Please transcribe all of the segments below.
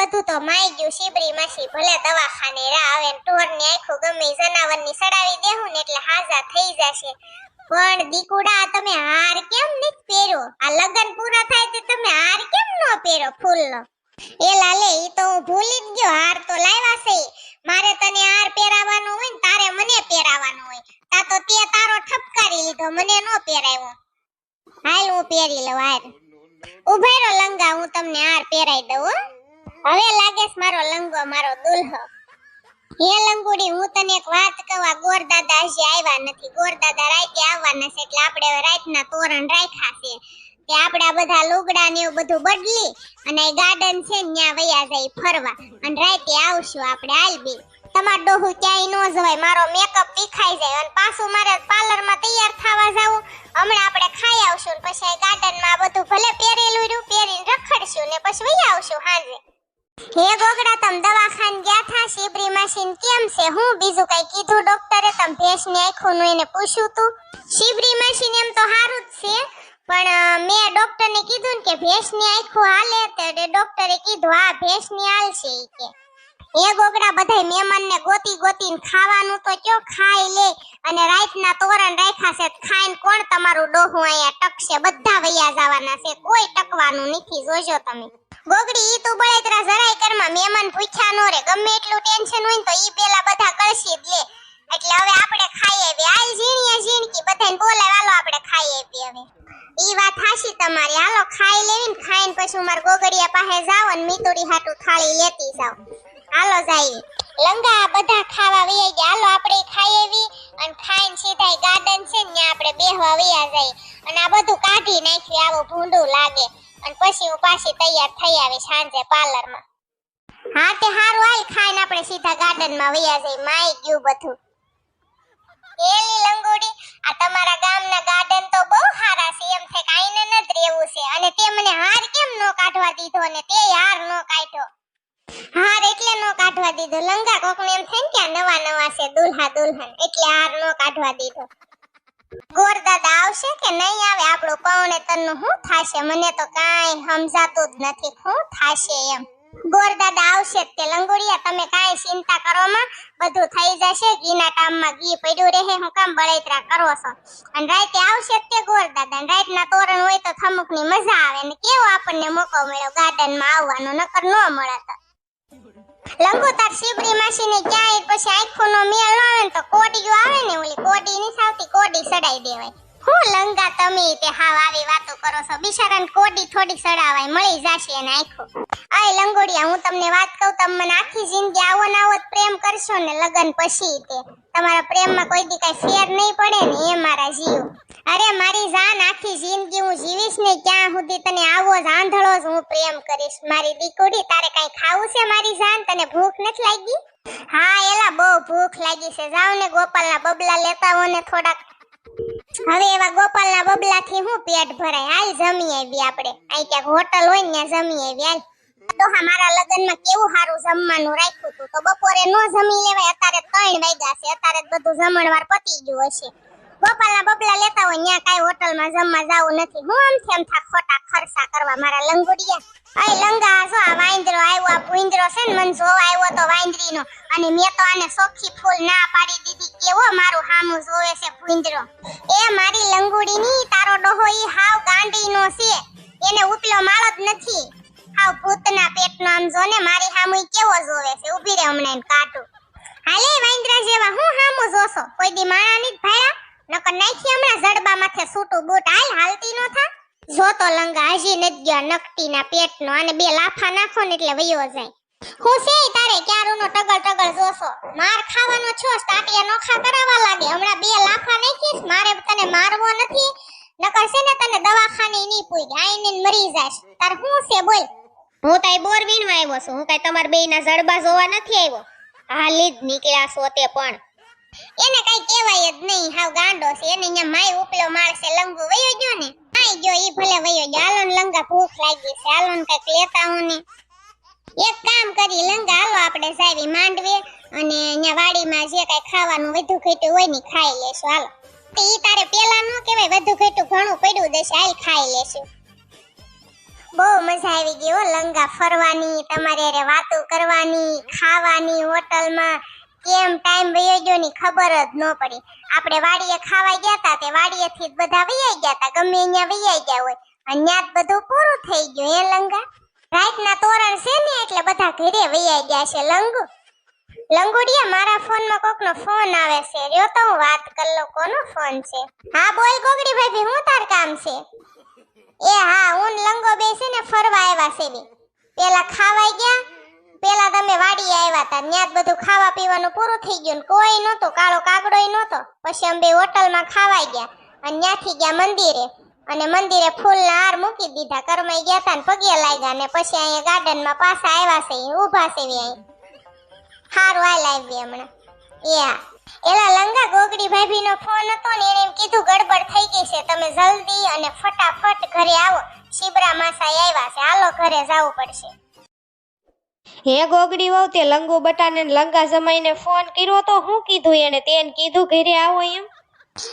બધું તો માઈ ગયું શીબરી માસી ભલે દવાખાને આવે ઢોરની આંખો ગમે જનાવરની સડાવી દેહું ને એટલે હાજા થઈ જશે પણ દીકુડા તમે હાર કેમ નથી પહેર્યો આ લગન પૂરા થાય તે તમે હાર કેમ નો પહેરો ફૂલનો એ લાલે ઈ તો હું ભૂલી જ ગયો હાર તો લાવ્યા છે મારે તને હાર પહેરાવાનો હોય ને તારે મને પહેરાવાનો હોય તા તો તે તારો ઠપકારી લીધો મને નો પહેરાવ્યો હાલ હું પહેરી લઉં હાર ઉભેરો લંગા હું તમને હાર પહેરાઈ દઉં હવે લાગે છે મારો લંગો મારો દુલ્હો હે લંગુડી હું તને એક વાત કહેવા ગોરદાદા હજી આવ્યા નથી ગોરદાદા રાતે આવવાના છે એટલે આપણે રાતના તોરણ રાખ્યા છે કે આપણે આ બધા લુગડા ને એવું બધું બદલી અને આ ગાર્ડન છે ને ત્યાં વયા જાય ફરવા અને રાતે આવશું આપણે આલબી તમાર ડોહુ ક્યાંય નો જવાય મારો મેકઅપ વિખાઈ જાય અને પાછું મારે પાર્લરમાં તૈયાર થવા જાવું હમણાં આપણે ખાઈ આવશું ને પછી ગાર્ડનમાં બધું ભલે પહેરેલું રહ્યું પહેરીને રખડશું ને પછી વયા આવશું હાજે હે ગોગડા તમ દવાખાને ગયા થા શીબરી માસીન કેમ છે હું બીજું કઈ કીધું ડોક્ટરે તમ ભેંસની આંખોનું એને પૂછ્યું તું શીબરી માસીન એમ તો સારું જ છે પણ મેં ડોક્ટરને કીધું કે ભેંસની આંખો હાલે તો ડોક્ટરે કીધું આ ભેંસની હાલશે ઈ કે એ ગોગડા બધાય મહેમાનને ગોતી ગોતીને ખાવાનું તો કયો ખાઈ લે અને રાતના તોરણ રાખ્યા છે ખાઈને કોણ તમારું ડોહું અહીંયા ટકશે બધા વૈયા જવાના છે કોઈ ટકવાનું નથી જોજો તમે ગોગડી ઈ તો બળેતરા જરાય કરમાં મહેમાન પૂછ્યા નો રે ગમે એટલું ટેન્શન હોય ને તો ઈ પેલા બધા કળશી જ લે એટલે હવે આપણે ખાઈ આવી આલ ઝીણીએ ઝીણકી બધાને બોલાવ હાલો આપણે ખાઈ આવી હવે ઈ વાત હાશી તમારી હાલો ખાઈ લેવી ને ખાઈને પછી માર ગોગડિયા પાસે જાવ અને મીતુડી હાટુ થાળી લેતી જાવ હાલો જાય લંગા બધા ખાવા વયા ગયા હાલો આપણે ખાઈ આવી અને ખાઈને સીધા ગાર્ડન છે ને આપણે બેહવા વયા જાય અને આ બધું કાઢી નાખ્યું આવું ભૂંડું લાગે અને પછી હું પાછી તૈયાર થઈ આવી સાંજે પાર્લરમાં હા તે હારું હાલ ખાઈને આપણે સીધા ગાર્ડનમાં વયા જાય માઈ ગયું બધું એલી લંગોડી આ તમારા ગામના ગાર્ડન તો બહુ સારા છે એમ છે કે આઈને ન જ રહેવું છે અને તે મને હાર કેમ નો કાઢવા દીધો ને તે હાર નો કાઢ્યો હાર એટલે નો કાઢવા દીધો લંગા કોકને એમ થાય કે નવા નવા છે દુલ્હા દુલ્હન એટલે હાર નો કાઢવા દીધો ગોરદાદા આવશે કે નહીં આવે આપણું પૌણે તનનું શું થાશે મને તો કાંઈ સમજાતું જ નથી શું થાશે એમ ગોરદાદા આવશે તે લંગોડિયા તમે કાંઈ ચિંતા કરો માં બધું થઈ જશે ઘીના ટામમાં ઘી પડ્યું રહે હું કામ બળેતરા કરો છો અને રાતે આવશે તે ગોરદાદા અને રાતના તોરણ હોય તો થમુકની મજા આવે ને કેવો આપણને મોકો મળ્યો ગાર્ડનમાં આવવાનો નકર ન મળે લંગો તાર શીબડી માસીને ક્યાંય પછી આંખોનો મેળ આવે ને તો કોડીઓ આવે ને ઓલી કોડી ની સાવતી કોડી સડાઈ દેવાય હું લંગા તમે તે હાવ આવી વાતો કરો છો બિચારાને કોડી થોડી સડાવાય મળી જશે એને આંખો આય લંગોડિયા હું તમને વાત કહું તમે મને આખી જિંદગી આવો ને આવો પ્રેમ કરશો ને લગન પછી તે તમારા પ્રેમમાં કોઈ દી કઈ ફેર નહીં પડે ને એ મારા જીવ અરે મારી જાન આખી જિંદગી હું જીવીશ ને ક્યાં સુધી તને આવો જ આંધળો જ હું પ્રેમ કરીશ મારી દીકરી તારે કઈ ખાવું છે મારી જાન તને ભૂખ નથી લાગી હા એલા બહુ ભૂખ લાગી છે જાવ ને ગોપાલના બબલા લેતા હો ને થોડાક હવે એવા ગોપાલના બબલાથી હું પેટ ભરાય હાલ જમી આવી આપણે અહીં ક્યાંક હોટલ હોય ને ત્યાં જમી આવી હાલ તો મારા લગનમાં કેવું સારું જમવાનું રાખ્યું હતું તો બપોરે નો જમી લેવાય અત્યારે 3 વાગ્યા છે અત્યારે બધું જમણવાર પતી ગયું હશે ગોપાલના બબલા લેતા હોય ત્યાં કાંઈ હોટલમાં જમવા જાવું નથી હું આમ થેમ થા ખોટા ખર્ચા કરવા મારા લંગુડિયા અય લંગા જો આ વાંદરો આવ્યો આ ભૂંદરો છે ને મન જોવા આવ્યો તો વાંદરીનો અને મેં તો આને સોખી ફૂલ ના પાડી દીધી કેવો મારું હામું જોવે છે ભૂંદરો એ મારી લંગુડીની તારો ડોહો ઈ હાવ ગાંડીનો છે એને ઉપલો માળો જ નથી હાવ ભૂતના પેટનો આમ જો ને મારી હામું કેવો જોવે છે ઊભી રે હમણાં કાટું હાલે વાંદરા જેવા હું હામું જોશો કોઈ દી માણા ની ભાયા નકર નાખી હમણાં જડબા માથે સૂટું બૂટ હાલ હાલતી નો થા જો તો લંગા હજી નથી ગયા નકટીના પેટનો અને 2 લાફા નાખો ને એટલે વયો જાય હું છે તારે ક્યારુનો ટગલ ટગલ જોશો માર ખાવાનો છો સ્ટાટિયા નોખા કરાવવા લાગે હમણાં 2 લાફા નાખીશ મારે તને મારવો નથી નકર છે ને તને દવાખાને ની પૂઈ આઈને મરી જાશ તાર હું છે બોલ હું તાઈ બોર વીણવા આવ્યો છું હું કાઈ તમાર બેયના જડબા જોવા નથી આવ્યો હાલી જ નીકળ્યા છો તે પણ એને કઈ કહેવાય જ નહીં હાવ ગાંડો છે એને અહીંયા માય ઉપલો મારશે લંગુ વયો ગયો ને આઈ ગયો ઈ ભલે વયો ગયો હાલો ને લંગા ભૂખ લાગી છે હાલો ને કઈક લેતા હું ને એક કામ કરી લંગા હાલો આપણે જાવી માંડવે અને અહીંયા વાડીમાં જે કઈ ખાવાનું વધુ ઘટ્યું હોય ને ખાઈ લેશું હાલો ઈ તારે પેલા નો કહેવાય વધુ ઘટ્યું ઘણું પડ્યું દેશે હાલ ખાઈ લેશું બહુ મજા આવી ગઈ હો લંગા ફરવાની, તમારે હારે વાતો કરવાની, ખાવાની, હોટલમાં કેમ ટાઈમ વયો ગયો ની ખબર જ ન પડી. આપણે વાડીએ ખાવા ગયા તા તે વાડીએથી જ બધા વૈયા ગયા તા, ગમે અહીંયા વૈયા ગયા હોય અને ન્યા જ બધું પૂરું થઈ ગયું. એ લંગા રાતના તોરણ છે ને એટલે બધા ઘરે વૈયા ગયા છે. લંગુડિયા મારા ફોનમાં કોકનો ફોન આવે છે, રહ્યો તો હું વાત કર લો. કોનો ફોન છે? હા બોલ ગોગડી ભાભી, હું તાર કામ છે? એ હા, હું લંગો બેસી ને ફરવા આવ્યા છે. પેલા ખાવાઈ ગયા, પેલા તમે વાડીએ આવ્યા તા, ન્યા જ બધું ખાવા પીવાનું પૂરું થઈ ગયું, કોઈ નહોતું, કાળો કાગડોય નહોતો. પછી અમે હોટલમાં ખાવાઈ ગયા અને ન્યાથી ગયા મંદિરે, અને મંદિરે ફૂલના હાર મૂકી દીધા, કરમાઈ ગયા તા ને પગે લાગ્યા ને પછી અહીંયા ગાર્ડનમાં પાછા આવ્યા છે, ઊભા છે અહીં. હારું હાલ આવી હમણાં. એ હા, એલા લંગા ગોગડી ભાભીનો ફોન હતો ને, એને એમ કીધું ગડબડ થઈ ગઈ છે, તમે જલ્દી અને ફટાફટ ઘરે આવો, શિબરા માસા આવ્યા છે, હાલો ઘરે જવું પડશે. હે ગોગડી વહુ, તે લંગુ બટાને લંગા જમાઈને ફોન કર્યો તો હું કીધું એને? તેને કીધું ઘરે આવો એમ?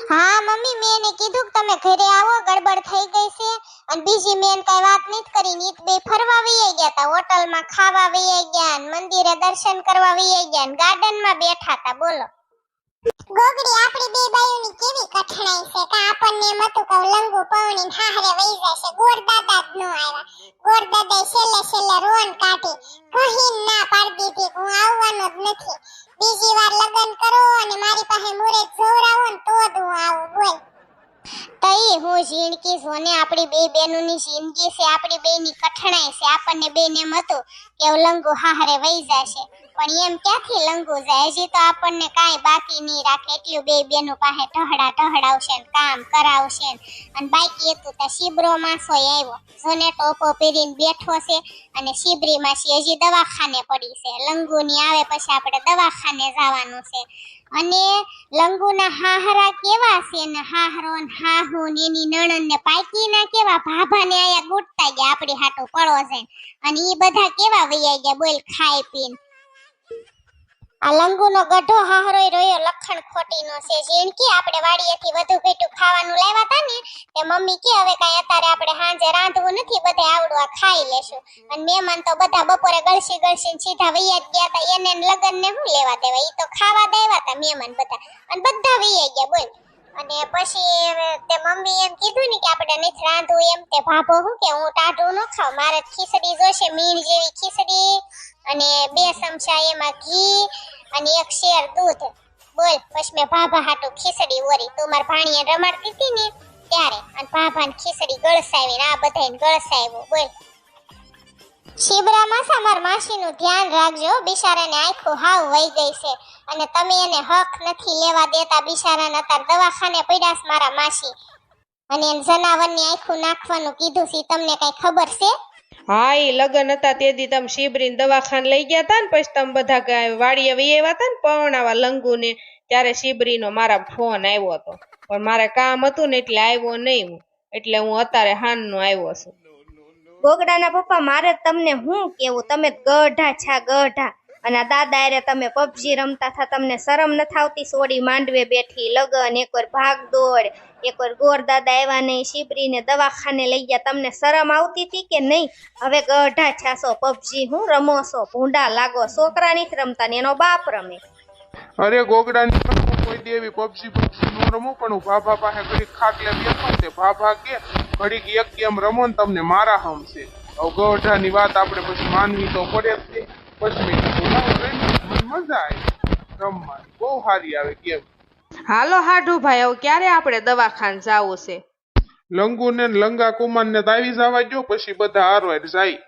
હા મમ્મી, મેં એને કીધું કે તમે ઘરે આવો, ગડબડ થઈ ગઈ છે. અને બીજી મેં કઈ વાત નથી કરી, નીત બે ફરવા વૈયા ગયા તા, હોટલમાં ખાવા વૈયા ગયા, મંદિરે દર્શન કરવા વૈયા ગયા, ગાર્ડનમાં બેઠા તા. બોલો ગોગડી, આપણી બે બાયુની કેવી કઠણાઈ છે કે આપણને એમ હતું કે લંગુ પવણી હાહરે વઈ જશે, ગોરદાદા જ ન આવ્યા. ગોરદાદાએ છેલ્લે રોન કાઢી, કહીન ના પાડી દીધી કે હું આવવાનો જ નથી, બીજી વાર લગન કરો અને મારી પાસે મુરત જોવરાવો ને તો જ હું આવું. બોલ તઈ હું જિંદગી જોને, આપણી બે બેનોની જિંદગી છે, આપણી બેની કઠણાઈ છે. આપણને બેન એમ હતું કે લંગુ હાહરે વઈ જશે, પણ એમ ક્યાંથી લંગુ જાય, હજી તો આપણને કાંઈ બાકી નહીં રાખે એટલું બે બેનો પાસે ઢહડાવશે ને કામ કરાવશે. અને બાકી હતું ત્યાં શિબરો માસો આવ્યો, જોને ટોપો પહેરીને બેઠો છે, અને શિબરી માસી હજી દવાખાને પડી છે. લંગુની આવે પછી આપણે દવાખાને જવાનું છે. અને લંગુના હાહરા કેવા છે ને, હાહરો ને હાહુ ને એની નણંદ ને પાકીના કેવા ભાભાને આયા ગુટતા ગયા આપણી હાટો પડો છે, અને ઈ બધા કેવા વૈયા ગયા બોલ ખાઈ પીને. આ લંગુનો ગઢો હાહરોય રહ્યો લખણ ખોટીનો છે. જેનકી આપણે વાડીએથી વધુ ઘેટું ખાવાનું લાવ્યા તા ને, તે મમ્મી કે હવે કાંઈ અત્યારે આપણે સાંજે રાંધવું નથી, બધે આવડું આ ખાઈ લેશું. અને મહેમાન તો બધા બપોરે ગળસી સીધા વૈયા જ ગયા તા, એને લગન ને શું લેવા દેવા, ઈ તો ખાવા દેવા તા મહેમાન બધા, અને બધા વૈયા ગયા બોલ. અને પછી તે મમ્મી એમ કીધું ને કે આપણે નથી રાંધવું એમ, તે ભાભો હું કે હું ટાઢું ન ખાવ, મારે ખીચડી જોશે, મીણ જેવી ખીચડી, અને 2 ચમચા એમાં ઘી અને 1 શેર દૂધ. બોલ પછી મેં ભાભા હાટું ખીચડી ઓરી, તું માર ભાણીએ રમાડતી હતી ને ત્યારે, અને ભાભાને ખીચડી ગળસાવીને આ બધાને ગળસાવ્યો. બોલ શિબરા માસા, માર માસીનું ધ્યાન રાખજો, બિચારાને આંખો હાવ વઈ ગઈ છે, અને તમે એને હક નથી લેવા દેતા. બિચારાને અત્યારે દવાખાને પડ્યા છે મારા માસી, અને એને જનાવરની આંખું નાખવાનું કીધું છે, તમને કઈ ખબર છે? હા, ઈ લગન હતા તે દી તમે શિબરીને દવાખાને લઈ ગયા તા ને, પછી તમે બધા વાડીએ વૈયા હતા ને પવણાવા લંગુને, ત્યારે શિબરીનો મારા ફોન આવ્યો હતો, પણ મારે કામ હતું ને એટલે આવ્યો નહીં હું, એટલે હું અત્યારે હાનનો આવ્યો છું. ગોગડાના પપ્પા, મારે તમને શું કેવું, તમે ગઢા છા ગઢા, અને આ દાદા અરે તમે પબજી રમતા થા, તમને શરમ ન આવતી? સોડી માંડવે બેઠી લગન, એકવાર ભાગદોડ, એકવાર ગોર દાદા આવ્યા નહીં, શિબરીને દવાખાને લઈ ગયા, તમને શરમ આવતી હતી કે નહીં? હવે ગઢા છાસો, પબજી હું રમો છો, ભૂંડા લાગો, છોકરા નથી રમતા ને એનો બાપ રમે. અરે ગોગડાની કોઈ દેવી પબજી નો રમો, પણ હું ભાભા પાસે ઘડીક ખાટલે બેઠો તે ભાભા કે ઘડીક એક ગેમ રમો ને તમને મારા હમ છે. હવે ગઢાની વાત આપણે પછી માનવી તો પડે જ છે. પછી મેં કીધું મને મજા આવી રમવાની, બહુ સારી આવે ગેમ. હાલો હાડુ ભાઈ, હવે ક્યારે આપણે દવાખાને જાવું છે? લંગુ ને લંગા કુમાર ને આવી જવા દો, પછી બધા હારવાર જાય.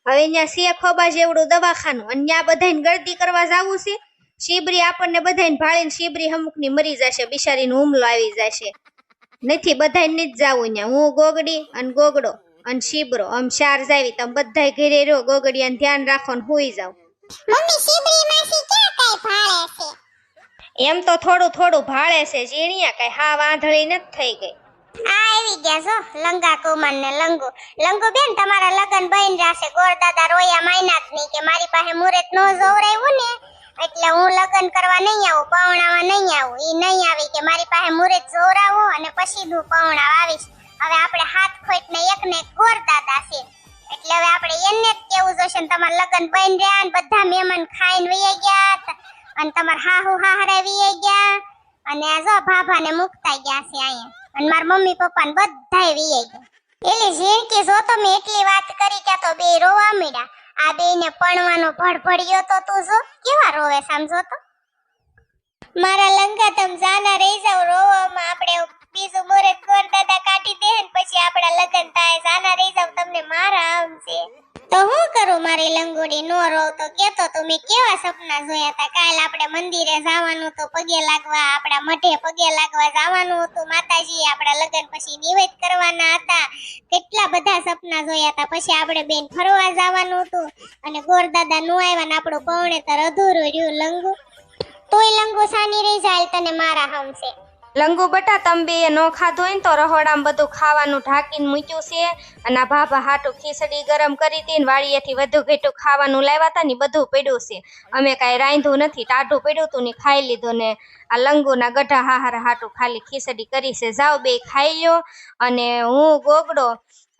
હવે અહીંયા છે ખોબા જેવડું દવાખાનું, અને ત્યાં બધાને ગળતી કરવા જાવું છે. શિબરી આપણને બધાને ભાળીને શિબરી અમુકની મરી જશે, બિચારીનો હુમલો આવી જશે. નથી બધાને નથી જાવું ત્યાં, હું ગોગડી અને ગોગડો અને શિબરો આમ 4 જાવી, તમે બધાય ઘરે રહો, ગોગડિયાને ધ્યાન રાખો ને હુઈ જાવ. મમ્મી શિબરી માસી ક્યાં કઈ ભાળે છે? એમ તો થોડું થોડું ભાળે છે જીણિયા, કઈ હા વાંધળી નથી થઈ ગઈ. આ આવી ગયા છો લંગા કુમાર ને લંગુ. લંગુ બેન, તમારા લગન બન જાશે, ગોરદાદા રોયા માયના જ નહીં કે મારી પાસે મુરત નો જોવરાયું ને, એટલે હું લગન કરવા નહીં આવું, પવણાવા નહીં આવું. ઈ નહીં આવી કે મારી પાસે મુરત જોવરાવો અને પછી હું પવણાવા આવીશ. હવે આપણે હાથ ખોટ ને એક ગોરદાદા છે, એટલે હવે આપણે એને જ કેવું જોશે ને તમારા લગ્ન બન રહ્યા ને બધા મહેમાન ખાઈને વહી ગયા અને તમારા હાહુ હાહરા વહી ગયા અને આ જો ભાભાને મુકતા ગયા છે અહીંયા અને મારા મમ્મી પપ્પા ને બધાય વહી ગયા. એલી ઝીણકી જો તો મેં એટલી વાત કરી કે તો બે રોવા મળ્યા. આ બેને પણવાનો ભડભડિયો તો તું જો કેવા રોવે સમજો તો. મારા લંગા તમ જાના રહી જાવ રોવામાં. આપણે બીજું મુરત ગોર દાદા કાઢી દે ને પછી આપડા લગન થાય. જાના રહી જાવ તમને મારા આમ છે તો હું કરું મારી લંગોડી નો રોવ તો કેતો તો મેં કેવા સપના જોયા હતા. કાલ આપણે મંદિરે જવાનું તો પગે લાગવા આપડા મઢે પગે લાગવા જવાનું હતું માતાજી. આપડા લગન પછી નિવેદ કરવાના હતા. કેટલા બધા સપના જોયા હતા. પછી આપણે બેન ફરવા જવાનું હતું અને ગોર દાદા નો આવ્યા ને આપણું પૌણેતર અધૂરું રહ્યું. લંગુ તોય લંગુ સાની રહી જાય તને મારા હમ છે. લંગુ બટા તમે બે નો ખાધું હોય ને તો રહોડામાં બધું ખાવાનું ઢાંકીને મૂક્યું છે અને આ ભાભા હાટું ખીચડી ગરમ કરી હતી ને વાડીએથી વધુ ઘેટું ખાવાનું લાવ્યા હતા ને બધું પડ્યું છે. અમે કાંઈ રાંધ્યું નથી, ટાઢું પડ્યું હતું ને ખાઈ લીધું ને આ લંગુના ગઢા હાહાર હાટું ખાલી ખીચડી કરી છે. જાઓ બે ખાઈ લ્યો અને હું ગોગડો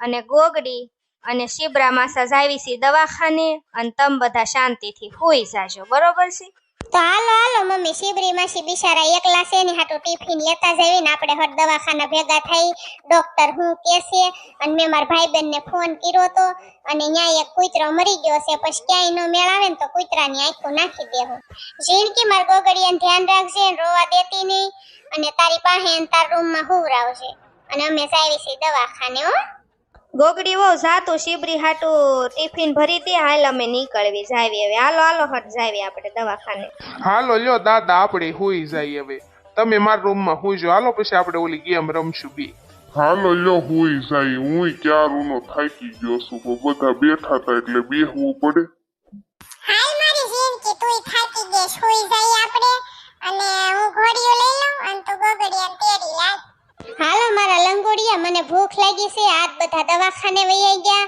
અને ગોગડી અને શિબરા માસા જાવી છે દવાખાને અને તમે બધા શાંતિથી હોઈ જાજો, બરોબર છે? તો હાલો હાલો મમ્મી શિબરી માસી બિચારા એકલા છે ને હાટુ ટિફિન લેતા જઈને આપણે હર દવાખાના ભેગા થઈ. ડોક્ટર હું કહેશે અને મેં મારા ભાઈબેનને ફોન કર્યો તો અને ન્યા એક કૂતરો મરી ગયો છે. પછી ક્યાંય નો મેળ આવે ને તો કૂતરાની આંખો નાખી દેવું. ઝીણકી માર ગોગડિયાને ધ્યાન રાખજે ને રોવા દેતી નહીં અને તારી પાસે તાર રૂમમાં હુવરાવજે અને અમે જાવી છીએ દવાખાને હો. ગોગડી વહુ જાતું શિબરી હાટું ટિફિન ભરી દે. હાલ અમે નીકળવી જાવી હવે. હાલો હાલો હટ જાવી આપણે દવાખાને. હાલો લ્યો દાદા આપણે હુઈ જાય હવે. તમે મારા રૂમમાં હુઈજો. હાલો પછી આપણે ઓલી ગેમ રમશું બી. હાલો લ્યો હુઈ જાય. હું ક્યારનો થાકી ગયો છું પણ બધા બેઠા હતા એટલે બેહવું પડે. હાલ મારી ઝીણકી તુંય થાકી ગઈ સુઈ જાય આપણે અને હું ઘોડીઓ લઈ લઉં અને તું ગોગડિયાને તેડી લાવ. હાલો મારા લંગોડિયા મને ભૂખ લાગી છે. આજ બધા દવાખાને વહી ગયા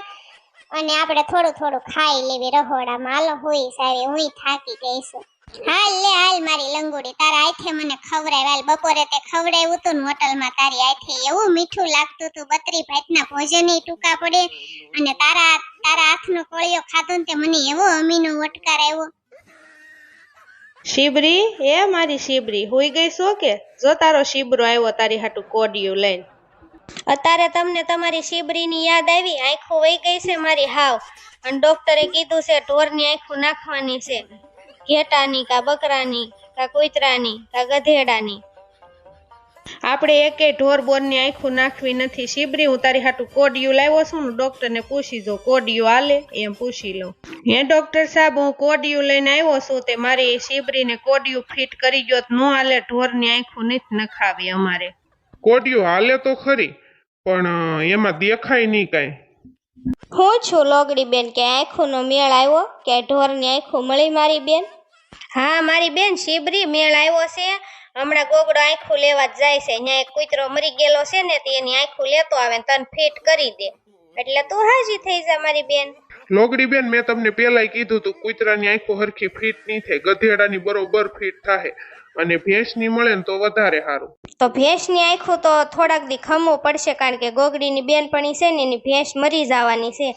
અને આપણે થોડું થોડું ખાઈ લેવી રહોડામાં. હાલો હુઈ સાવી હું થાકી ગઈ છું. હાલ લે હાલ મારી લંગોડી તારા હાથે મને ખવડાવ. હાલ બપોરે તે ખવડાવ્યું તું ને હોટલમાં તારી હાથે એવું મીઠું લાગતું તું. બત્રી ભાતના ભોજનય ટૂંકા પડે અને તારા હાથનો કોળિયો ખાધો ને તે મને એવો અમીનો વટકાર આવ્યો. શિબરી એ મારી શિબરી હોઈ ગઈ છો કે? જો તારો શિબરો આવ્યો તારી હાટું કોડિયું લઈને. અત્યારે તમને તમારી શિબરીની યાદ આવી? આંખો વહી ગઈ છે મારી હાવ અને ડોક્ટરે કીધું છે ઢોરની આંખો નાખવાની છે. ઘેટાની કા બકરાની કા કૂતરાની કા ગધેડાની. આપણે એકે ઢોર બોરની આંખું નાખવી નથી. શિબરી હું તારી હાટું કોડિયું લાવ્યો છું ને ડોક્ટરને પૂછી જો કોડિયું હાલે એમ પૂછી લઉં. હે ડોક્ટર સાહેબ હું કોડિયું લઈને આવ્યો છું તે મારી શિબરીને કોડિયું ફિટ કરી ગયો ન હાલે. ઢોરની આંખું નથી નખાવી અમારે. કોડિયું હાલે તો ખરી પણ એમાં દેખાય નહીં કાંઈ. હું છું લોગડી બેન કે આંખોનો મેળ આવ્યો કે ઢોરની આંખો મળી મારી બેન? હા મારી બેન શિબરી મેળ આવ્યો છે. હમણાં ગોગડો આંખું લેવા જ જાય છે. અહીંયા એક કૂતરો મરી ગયેલો છે ને તે એની આંખું લેતો આવે ને તને ફિટ કરી દે એટલે તું હાજી થઈ જા મારી બેન. લોગડી બેન મેં તમને પેલાય કીધું તું કૂતરાની આંખો હરખી ફિટ નહીં થાય. ગધેડાની બરોબર ફિટ થાય અને ભેંસની મળે ને તો વધારે સારું. તો ભેંસની આંખું તો થોડાક દી ખમવું પડશે કારણ કે ગોગડીની બેનપણી છે ને એની ભેંસ મરી જવાની છે.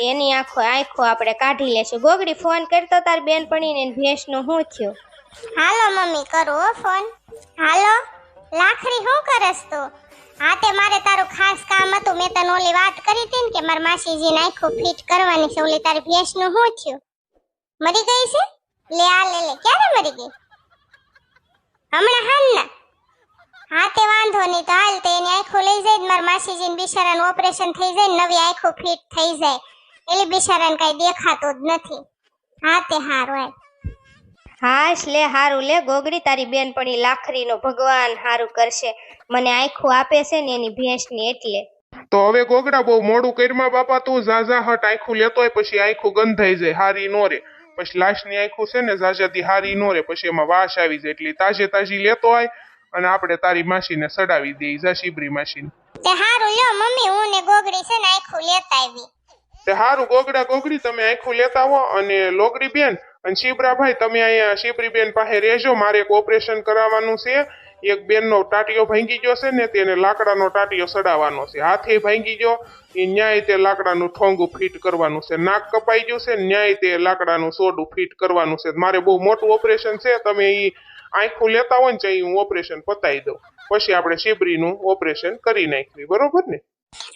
એની આંખો આપણે કાઢી લેશું. ગોગડી ફોન કરતો તાર બેનપણીને ભેંસનું શું થયું? હાલો મમ્મી કરો ફોન. હાલો લાખરી શું કરસ તું? હા તે મારે તારું ખાસ કામ હતું. મેં તને ઓલી વાત કરી હતી ને કે મારા માસીજીને આંખો ફિટ કરવાની છે. ઓલી તારી ભેંસનું શું થયું? મરી ગઈ છે? લે આ લે ક્યારે મરી ગઈ? હમણાં હાલના? હા તે વાંધો નહીં તો હાલ તે એની આંખો લઈ જાય મારા માસીજીને બિચારાનું ઓપરેશન થઈ જાય ને નવી આંખો ફિટ થઈ જાય. એટલે બિચારાને કઈ દેખાતું જ નથી. હા તે હારું હાલ. હાશ લે હારું લે ગોગડી તારી બેનપણી લાખરીનો ભગવાન હારું કરશે. મને આંખું આપે છે ને એની ભેંસની એટલે. તો હવે ગોગડા બહુ મોડું કર્યું બાપા. તું ઝાઝા હટ આંખું લેતો હોય પછી આંખું ગંધાઈ જાય હારી નો રે. પછી લાશની આંખું છે ને ઝાઝાથી હારી નો રે પછી એમાં વાસ આવી જાય. એટલે તાજી લેતો હોય અને આપણે તારી માસીને સડાવી દઈએ. જા શિબરી માસીને. તે હારું લ્યો મમ્મી હું ને ગોગડી છે ને આંખું લેતા આવી. તે હારું ગોગડા ગોગડી તમે આંખું લેતા હો અને લોગડી બેન અને શિબરાભાઈ તમે અહીંયા શિબરીબેન પાસે રહેજો, મારે એક ઓપરેશન કરાવવાનું છે. એક બેનનો ટાટિયો ભાંગી ગયો છે ને તેને લાકડાનો ટાટિયો સડાવવાનો છે. હાથે ભાંગી ગયો એ ન્યાય તે લાકડાનું ઠોંગું ફિટ કરવાનું છે. નાક કપાઈ ગયું છે ન્યાય તે લાકડાનું સોડું ફિટ કરવાનું છે. મારે બહુ મોટું ઓપરેશન છે. તમે એ આંખું લેતા હોય ને ચાહી હું ઓપરેશન પતાવી દઉં, પછી આપણે શિબરીનું ઓપરેશન કરી નાખવી, બરોબર ને?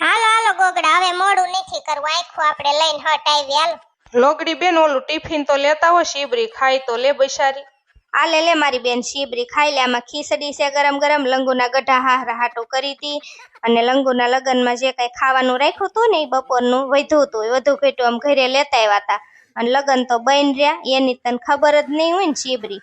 હાલો હાલો ગોગડા, હવે મોડું નથી કરવું, આખું આપણે લઈને હટ આવી. હાલો લોગડી બેન ઓલું ટિફિન તો લેતા હો, શિબરી ખાય તો લે બિચારી. આ લે મારી બેન શીબરી ખાઈ લે. આમાં ખીચડી છે ગરમ ગરમ, લંગુના ગઢા હાટું કરી હતી, અને લંગુના લગ્નમાં જે કઈ ખાવાનું રાખ્યું હતું ને એ બપોરનું વધ્યું હતું, વધુ ઘટ્યું આમ ઘરે લેતા આવ્યા હતા. અને લગ્ન તો બન રહ્યા એની તને ખબર જ નહીં હોય ને શીબરી.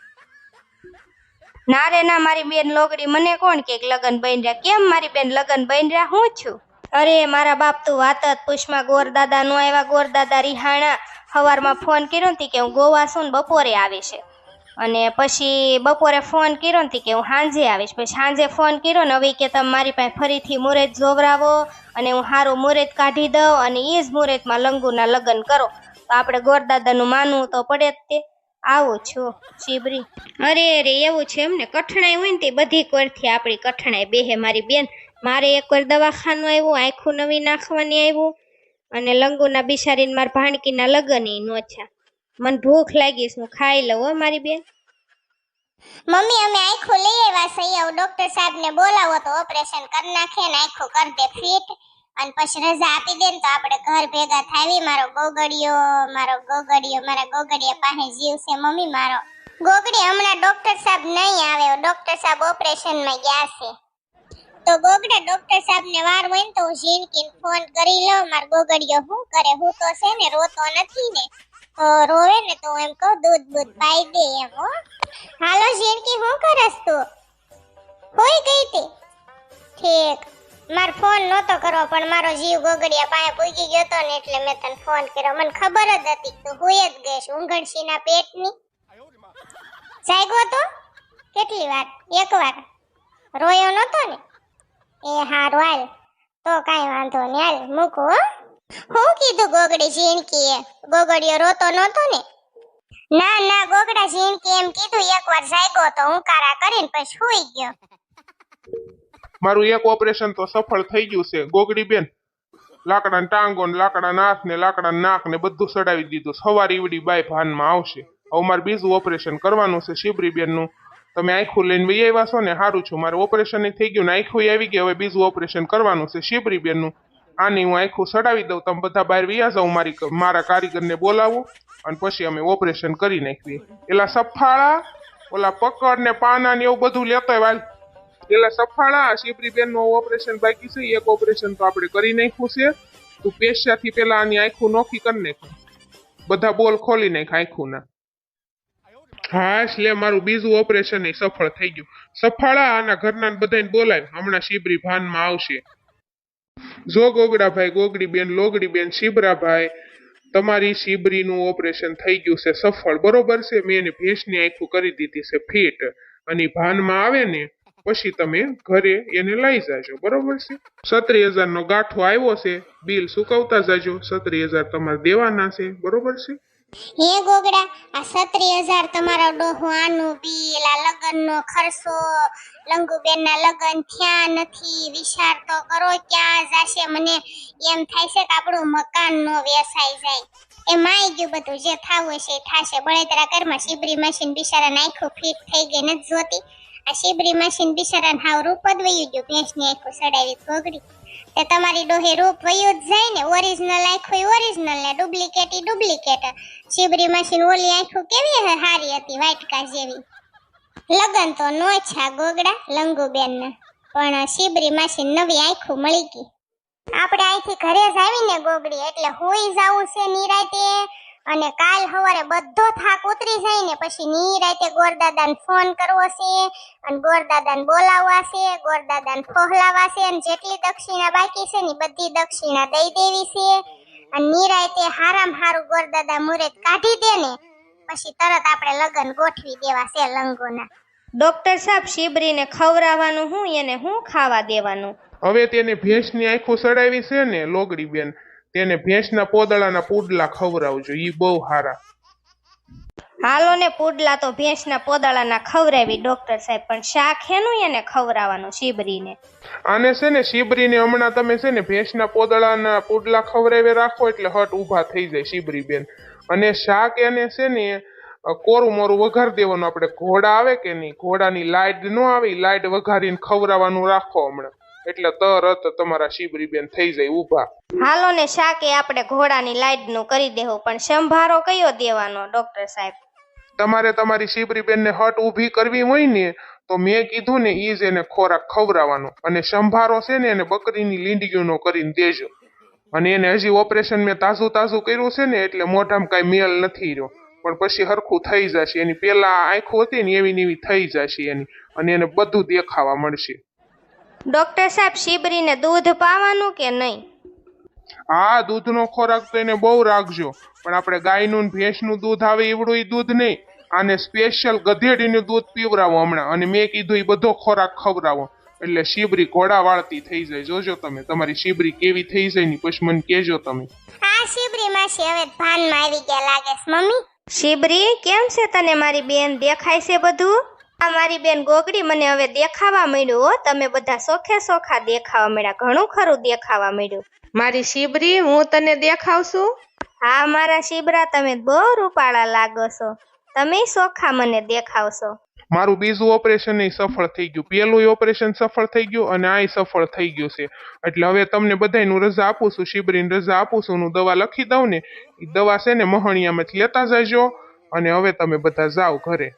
ના રે ના મારી બેન લોગડી, મને કોણ કે લગ્ન બન રહ્યા? કેમ મારી બેન લગ્ન બન રહ્યા? હું છું? અરે મારા બાપ તું વાત જ પૂછમાં. ગોરદાદા નો આવ્યા, ગોરદાદા રિહાણા. સવારમાં ફોન કર્યો ને કે હું ગોવા છું ને બપોરે આવે છે, અને પછી બપોરે ફોન કર્યો ને કે હું સાંજે આવીશ. પછી સાંજે ફોન કર્યો ને હવે કે તમે મારી પાસે ફરીથી મુહૂર્ત જોવરાવો અને હું સારું મુહૂર્ત કાઢી દઉં અને એ જ મુહૂર્તમાં લંગુના લગ્ન કરો. તો આપણે ગોરદાદાનું માનવું તો પડે જ તે. આવું છું શીબરી. અરે રે એવું છે એમને? કઠણાઈ હોય ને તે બધી કોરથી આપણી કઠણાઈ બેહે મારી બેન. મારે એકવાર દવાખાનું આવ્યું, આખું નવી નાખવાની આવ્યું, અને લંગુના બિચારીને મારા ભાણકીના લગ્ન ય નોછા. મને ભૂખ લાગી છે, હું ખાઈ લઉં હો મારી બેન. મમ્મી અમે આખું લઈ આવ્યા છીએ, હવે ડોક્ટર સાહેબને બોલાવો તો ઓપરેશન કરી નાખે ને આખું કરી દે ફિટ, અને પછી રજા આપી દે ને તો આપણે ઘર ભેગા થાવી. મારા ગોગડિયા પાસે જીવ છે મમ્મી મારો. ગોગડી હમણાં ડોક્ટર સાહેબ નહીં આવે, ડોક્ટર સાહેબ ઓપરેશનમાં ગયા છે. તો ગોગડા ડોક્ટર સાહેબને વાર હોય ને તો હું ઝીણકીને ફોન કરી લઉં. મારો ગોગડિયો શું કરે? હું તો છે ને રોતો નથી ને, તો રોવે ને તો એમ કહું દૂધ પાઈ દે એમ. હો હાલો ઝીણકી, શું કરસ તું? હોઈ ગઈ તી? ઠીક, માર ફોન નહોતો કરવો પણ મારો જીવ ગોગડિયા પાસે પૂગી ગયો તો ને એટલે મેં તને ફોન કર્યો. મને ખબર જ હતી તું હુઈ જ ગઈશ ઊંઘણસીના પેટની. જાગ્યો તો કેટલી વાર? એક વાર રોયો નહોતો ને? એ હારું હાલ, તો કાંઈ વાંધો નહીં, હાલ મૂકું. હો હું કીધું ગોગડી ઝીણકીએ? ગોગડિયો રોતો નહોતો ને? ના ના ગોગડા ઝીણકી એમ કીધું એકવાર જાગ્યો તો હુંકારા કરીને પછી હુઈ ગયો. મારું એક ઓપરેશન તો સફળ થઈ ગયું છે ગોગડી બેન. લાકડાના ટાંગો ને લાકડાના હાથ ને લાકડાના નાક ને બધું સડાવી દીધું. સવાર ઈવડી બાય ભાનમાં આવશે. હવે મારે બીજું ઓપરેશન કરવાનું છે શિબરી બેનનું. તમે આંખું લઈને વહી આવ્યા છો ને, સારું છું. મારે ઓપરેશન થઈ ગયું ને આંખું આવી ગઈ. હવે બીજું ઓપરેશન કરવાનું છે શિબરી બેનનું. આની હું આંખું સડાવી દઉં, તમે બધા બહાર વ્યા જાઉં, મારા કારીગરને બોલાવું અને પછી અમે ઓપરેશન કરી નાખીએ. એલા સફાળા, ઓલા પકડ ને પાના ને એવું બધું લેતો વાલ. પેલા સફાળા, શિબરી બેન નું ઓપરેશન બાકી છે. એક ઓપરેશન તો આપણે કરી નાખ્યું છે. તું પેશિયાથી પેલા આની આંખું નોખી કરી નાખ, બધા બોલ ખોલી નાખ આંખું ના. હા એટલે મારું બીજું ઓપરેશન એ સફળ થઈ ગયું. સફાળા આના ઘરના બધાને બોલાય, હમણાં શિબરી ભાનમાં આવશે. જો ગોગડાભાઈ, ગોગડી બેન, લોગડી બેન, શિબરાભાઈ, તમારી શિબરીનું ઓપરેશન થઈ ગયું છે સફળ, બરોબર છે? મેં એને ભેંસની આંખું કરી દીધી છે ફિટ, અને ભાનમાં આવે ને પછી તમે ઘરે એને લઈ જાજો, બરોબર છે? 37,000 નો ગાંઠો આવ્યો છે, બિલ ચૂકવતા જાજો. 37,000 તમારે દેવાના છે, બરોબર છે? હે ગોગડા, આ 37,000 તમારો ડોહો આનું બિલ, આ લગ્નનો ખર્ચો, લંગુબેનના લગ્ન થયા નથી, વિચાર તો કરો ક્યાં જાશે. મને એમ થાય છે કે આપણું મકાન નો વેચાઈ જાય. એ માઈ ગયું બધું, જે થાવું છે એ થાશે. બળેતરા ઘરમાં શિબરી મશીન બિચારા આંખો ફિટ થઈ ગઈ નથી જોતી. આ શિબરી મશીન બિચારાને હાવ રૂપ જ વયું ગયું. ભેંસની આંખો સડાવી ગોગડી તે તમારી ડોહે રૂપ વયું જ જાય ને. ઓરિજિનલ આંખો ઓરિજિનલ ને ડુપ્લિકેટ ડુપ્લિકેટ. શિબરી મશીન ઓલી આંખો કેવી હારી હતી, વાટકા જેવી. લગન તો નો છા ગોગડા લંગુબેન ના, પણ શિબરી મશીન નવી આંખો મળી ગઈ. આપણે અહીંથી ઘરે જ આવીને ગોગડી એટલે હોઈ જાવું છે નિરાતે, અને કાલ સવારે બધો થાક ઉતરી જાય ને પછી નિરાતે ગોરદાદાને ફોન કરવો છે, અને ગોરદાદાને બોલાવવા છે, ગોરદાદાને ફોહલાવા છે, અને જેટલી દક્ષિણા બાકી છે ને બધી દક્ષિણા દઈ દેવી છે. અને નિરાતે હારામ હારું ગોરદાદા મુહૂર્ત કાઢી દે ને પછી તરત આપણે લગ્ન ગોઠવી દેવા છે લંગોના. ડોક્ટર સાહેબ શિબરીને ખવડાવવાનું હું, એને હું ખાવા દેવાનું? હવે તેને ભેંસની આંખો સડાવી છે ને લોગડી બેન, તેને ભેંસના પોદળાના પુડલા ખવડાવજો, ઈ બહુ હારા. હાલો ને પુડલા તો ભેંસના પોદળાના ખવડાવી ડોક્ટર સાહેબ, પણ શાક હેનું એને ખવડાવવાનું શીબરીને? આને છે ને શીબરીને હમણાં તમે છે ને ભેંસના પોદળાના પુડલા ખવડાવી રાખો એટલે હટ ઊભા થઈ જાય શીબરી બેન. અને શાક એને છે ને કોરું મોરું વઘાર દેવાનું. આપણે ઘોડા આવે કે નહીં, ઘોડાની લાઈડ ન આવે, લાઈડ વઘારીને ખવડાવવાનું રાખો હમણાં, એટલે તરત તમારા શીબરી બેન થઈ જાય ઊભા. હાલો ને શાકે આપણે ઘોડાની લાઈડનું કરી દેવું, પણ સંભારો કયો દેવાનો ડોક્ટર સાહેબ? તમારે તમારી શીબરી બેનને હટ ઊભી કરવી હોય ને તો મેં કીધું ને ઈ જ એને ખોરાક ખવડાવવાનો. અને સંભારો છે ને એને બકરીની લીંડીઓનો કરીને દેજો. અને એને હજી ઓપરેશન મેં તાજું કર્યું છે ને એટલે મોઢામાં કાંઈ મેલ નથી રહ્યો, પણ પછી હરખું થઈ જશે. એની પેલા આંખો હતી ને એવી થઈ જશે એની, અને એને બધું દેખાવા મળશે. ડોક્ટર સાહેબ શીબરીને દૂધ પાવાનું કે નહીં? હા, દૂધનો ખોરાક તો એને બહુ રાખજો, પણ આપણે ગાયનું ને ભેંસનું દૂધ આવે એવડું ઈ દૂધ નહીં. આને સ્પેશિયલ ગધેડીનું દૂધ પીવરાવો હમણાં, અને મેં કીધું એ બધો ખોરાક ખવડાવો એટલે શીબરી ઘોડા વાળતી થઈ જાય. જોજો તમે તમારી શીબરી કેવી થઈ જાય ને પછી મને કહેજો તમે. હા શીબરી માસી હવે ભાનમાં આવી ગયા લાગે છે મમ્મી. શીબરી કેમ છે તને? મારી બેન દેખાય છે બધું? આ મારી બેન ગોગડી મને હવે દેખાવા મળ્યું હો. તમે બધા સોખા દેખાવા મળ્યા, ઘણું ખરું દેખાવા મળ્યું. મારી શીબરી, હું તને દેખાવશું? હા મારા શીબરા, તમે બહુ રૂપાળા લાગો છો. તમે સોખા મને દેખાવશો. મારું બીજું ઓપરેશન સફળ થઈ ગયું, પેલું ઓપરેશન સફળ થઈ ગયું અને આ સફળ થઈ ગયું છે. એટલે હવે તમને બધાયનું રજા આપું છું, શીબરીને રજા આપું છું. હું દવા લખી દઉં ને, એ દવા છે ને મહણિયામાંથી લેતા જજો, અને હવે તમે બધા જાઓ ઘરે.